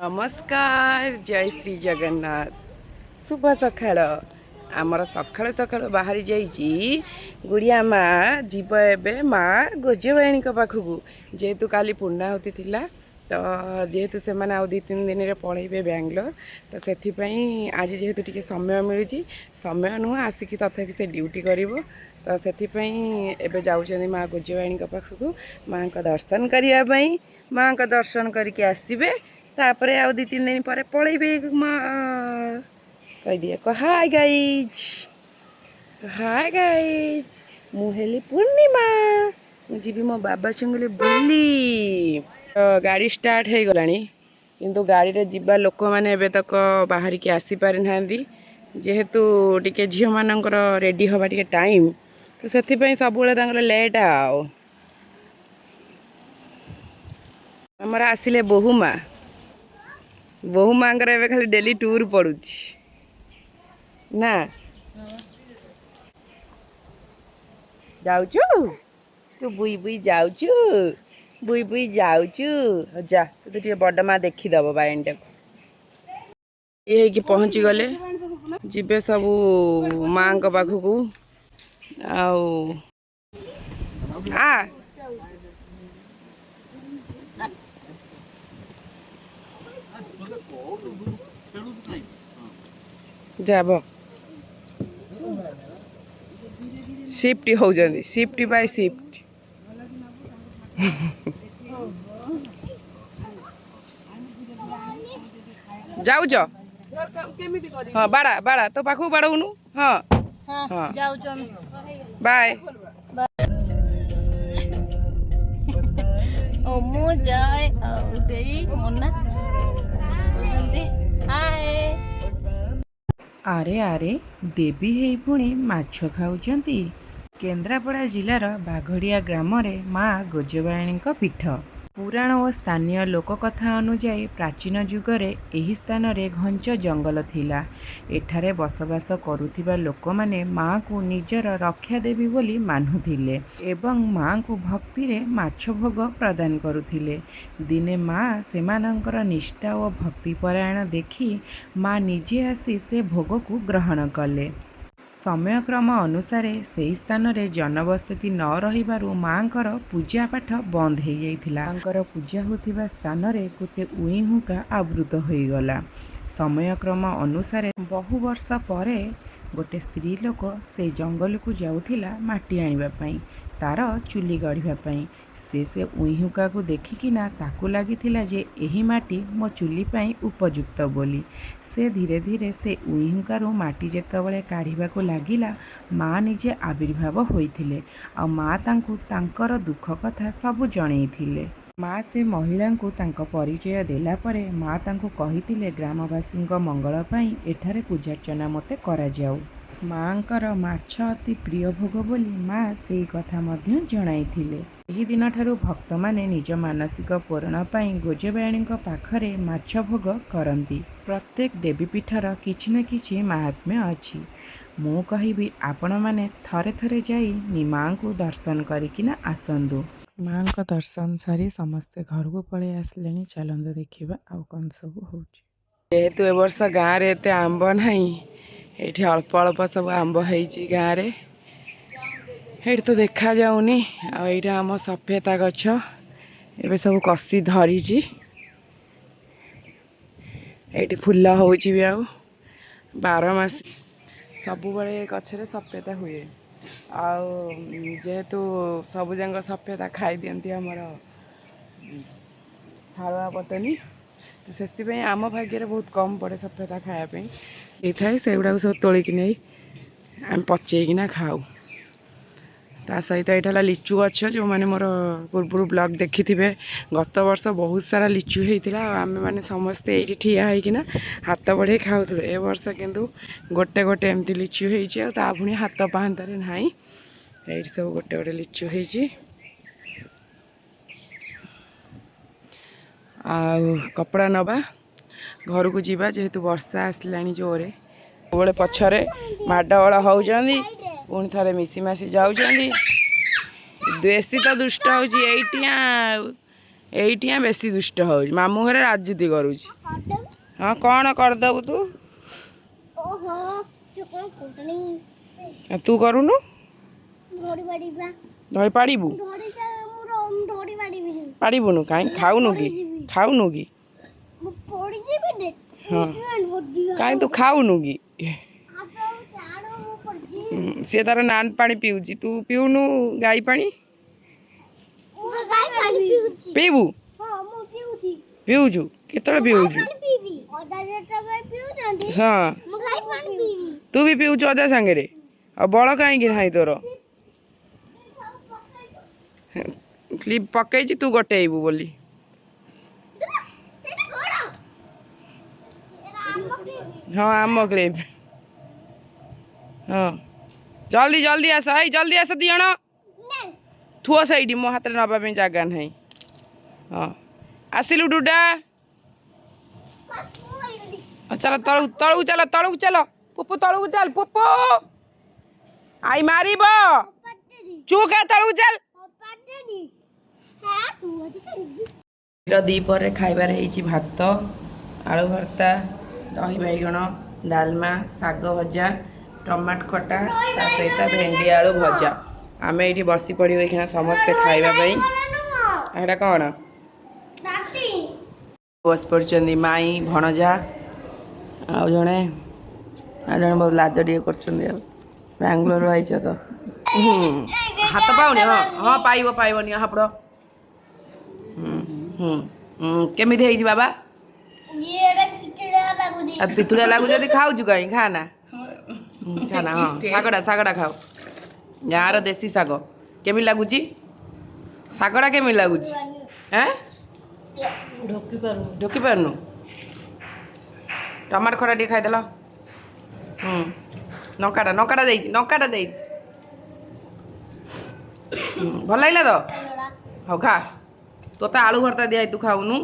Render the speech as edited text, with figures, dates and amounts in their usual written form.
नमस्कार जय श्री जगन्नाथ शुभ सकाळ आमर सकाळु सकाळु बाहरी जाइए गुड़िया माँ जीव एवं माँ गोजवाणी पाखक जेहेतु काली पूर्णाहुति थिला तो जेहेतु से मैंने आउ 2-3 दिन में पलैबे बेंगलोर तो से आज जेहेतु टी समय मिलूँ समय नुह आसिक तथापि से ड्यूटी कर तो से जाऊँ माँ गोजवाणी पाखक माँ का दर्शन करने माँ का दर्शन करके आसबे तापर आउ 2-3 दिन पर पलैबे कह दिए हाय गाइज मुहेली पूर्णिमा मुझे मो बाबा संगे बुली तो गाड़ी स्टार्ट हो गलानी किंतु गाड़ी रे जिबा लोक माने एबे तक बाहर की आसी पारि नांदी जेहेतु टिके झियो मानकर रेडी हवा टिके टाइम तो सेथि पई सब बेले तांकर लेट आउ हमरा आसिले बोहू माँ एवं खाली डेली टूर पड़ू ना जाऊचु तू बुई बुई जाऊचु बुई बुई जाऊचु जा तू तो बड़ माँ देखीदब बाइन टाक ये कि पहुँची गले जीवे सब माँ पाखक आ जाब शिफ्ट हो शिफ्ट बाय शिफ्ट जाऊच हाँ बाड़ा बाड़ा तो पाखु बाड़ौनु हाँ हाँ बाय ओ मु जाए औ देई मोना हाय आरे आरे देवी हे पुणी माछ खाऊचंती केन्द्रापड़ा जिलार बाघड़िया ग्राम रे माँ गोजवाणी पीठ पुराण और स्थानीय लोककथा अनुजाई प्राचीन जुगरे एही स्थान रे घंच जंगल थिला एठारे बसवास करुथिबा लोक माने माँ को निजर रक्षा देवी बोली मानुथिले एवं माँ को भक्ति रे माछ भोग प्रदान करुथिले दिने माँ सेमानंकर निष्ठा और भक्तिपरायण देखि माँ निजे आसी से भोग को ग्रहण कले समयक्रम अनुसार से स्थान रे जनबसति न रहिबारु माँकर पूजा पाठ बंद हो जाइथिला माँकर पूजा होथिबा स्थान रे गोटे उई हुका आवृत होईगला समयक्रम अनुसार बहु वर्ष परे गोटे स्त्री लोक से जंगल को जाउथिला माटी आनिबा पई तार चुली गढ़िबा पई से उईहुका को देखिकिना ताकू लागिथिला जे एही माटी मो चुली पई उपयुक्त बोली से धीरे धीरे से उईहुकारु माटी जेतबळे काढिबाको लागिला माँ निजे आविर्भाव होइथिले आ माँ तांकू तांकर दुख कथा सब जणैथिले माँ से महिला को तांको परिचय देला परे माँ तांकू कहिथिले ग्रामवासी मंगल पई एठारे पूजार्चना मते करा जाऊ माँकर माछ अति प्रिय भोग बोली माँ से कथा मध्य जणाइथिले एही दिन ठारू भक्त माने निज मानसिक पूरण पाई गोजवाणी पाखरे माछ भोग करती प्रत्येक देवीपीठर किछि न किछि महात्म्य अछि मु कहिबी आपण माने थरे थरे जाई माँ को दर्शन करिकिना आसंदु माँ का दर्शन सारी समस्ते घर को पळे आसलेनी चलंदु देखिबा आउ कोन सब होउची जेहेतु ए वर्ष गाँ रे एते आंब नाही ये अल्प अल्प सब आंब होती गाँव में ये तो देखा जाऊनी आईटा आम सफेदा गछ ए सब कसी धरी ये फूल हो बारमास सब बड़े गचरे सफेदा हुए जेहेतु सब जाक सफेदा खाई दिखती आमर शालुआ पतनी तो से आम भाग्य बहुत कम पड़े सफेदा खायापी ये थाए से गुड़ा सब तोलिकी नहीं आम पचेकिना खाऊ ता सहित यहाँ लिचु गछ जो मैंने मोर पूर्व ब्लॉग देखी थे गत वर्ष बहुत सारा लिचु होता आम मैंने समस्ते ये ठिया होना हाथ बढ़े खाऊ ए वर्ष किंतु गोटे गोटे एमती लिचु होता पुणी हाथ पाहांतारे ना ये सब गोटे गोटे लिचु हो कपड़ा नवा घर को जीवा जेहेतु वर्षा आसला जोरे बड़े पछरे माडगोल होउचंदी पुणी थे मिसी मासी जाऊँगी देसी तो दुष्ट होटिया ଏଇଠିଆ ବେଶୀ ଦୁଷ୍ଟ ହେଉଛି ମାମୁଁ ଘରେ ରାଜୁତି କରୁଛି ହଁ କ'ଣ କରିଦେବୁ ତୁ ତୁ କରୁନୁ ଧରି ପାରିବୁ ପାରିବୁନୁ କାହିଁ ଖାଉନୁ କି ହଁ କାହିଁ ତୁ ଖାଉନୁ କି ସିଏ ତାର ନାନ ପାଣି ପିଉଛି ତୁ ପିଉନୁ ଗାଈ ପାଣି ପିଇବୁ ପିଉଛୁ କେତେବେଳେ ପିଉଛୁ ହଁ ତୁ ବି ପିଉଛୁ ଅଜା ସାଙ୍ଗରେ ଆଉ ବଳ କାହିଁକି ନାହିଁ ତୋର କ୍ଲିପ୍ ପକେଇଛି ତୁ ଗୋଟେଇବୁ ବୋଲି ହଁ ଆମ କ୍ଲିପ୍ ହଁ ଜଲ୍ଦି ଜଲ୍ଦି ଆସ ଏଇ ଜଲ୍ଦି ଆସ ଦି ଜଣ ଥୁଅ ସେଇଠି ମୋ ହାତରେ ନେବା ପାଇଁ ଜାଗା ନାହିଁ ହଁ ଆସିଲୁ ଡୁଡା ଚାଲ ତଳକୁ ଚାଲ ପୁପୁ ତଳକୁ ଚାଲ ପୁପୁ ଆଇ ମାରିବ ଚୁକା ତଳକୁ ଚାଲ ଦ୍ୱିପହରେ ଖାଇବାରେ ହେଇଛି ଭାତ ଆଳୁ ଭର୍ତ୍ତା ଦହି ବାଇଗଣ ଡାଲମା ଶାଗ ଭଜା ଟମାଟୋ ଖଟା ତା ସହିତ ଭେଣ୍ଡି ଆଳୁ ଭଜା ଆମେ ଏଇଠି ବସି ପଡ଼ିବୁ ଏଇଖିଣା ସମସ୍ତେ ଖାଇବା ପାଇଁ ଏଇଟା କ'ଣ ବସି ପଡ଼ିଛନ୍ତି ମାଇଁ ଭଣଜା ଆଉ ଜଣେ ବହୁତ ଲାଜ ଟିକେ କରୁଛନ୍ତି ଆଉ ବାଙ୍ଗଲୋରରୁ ଆଇଛ ତ ହାତ ପାଉନି ହଁ ହଁ ପାଇବନି ହାପଡ଼ କେମିତି ହେଇଛି ବାବା ପିତୁଳିଆ ଲାଗୁଛି ଯଦି ଖାଉଛୁ କାହିଁ ଖାନା ଖାନା ହଁ ଶାଗଟା ଖାଉ ଗାଁର ଦେଶୀ ଶାଗ କେମିତି ଲାଗୁଛି ଶାଗଟା କେମିତି ଲାଗୁଛି ଢୋକି ପାରୁନୁ ଟମାଟୋ ଖଟା ଟିକେ ଖାଇଦେଲ ନକାଟା ଦେଇଛି ଭଲ ଲାଗିଲା ତ ହଉ ଖା ତୋତେ ଆଳୁ ଭର୍ତ୍ତା ଦିଆ ତୁ ଖାଉନୁ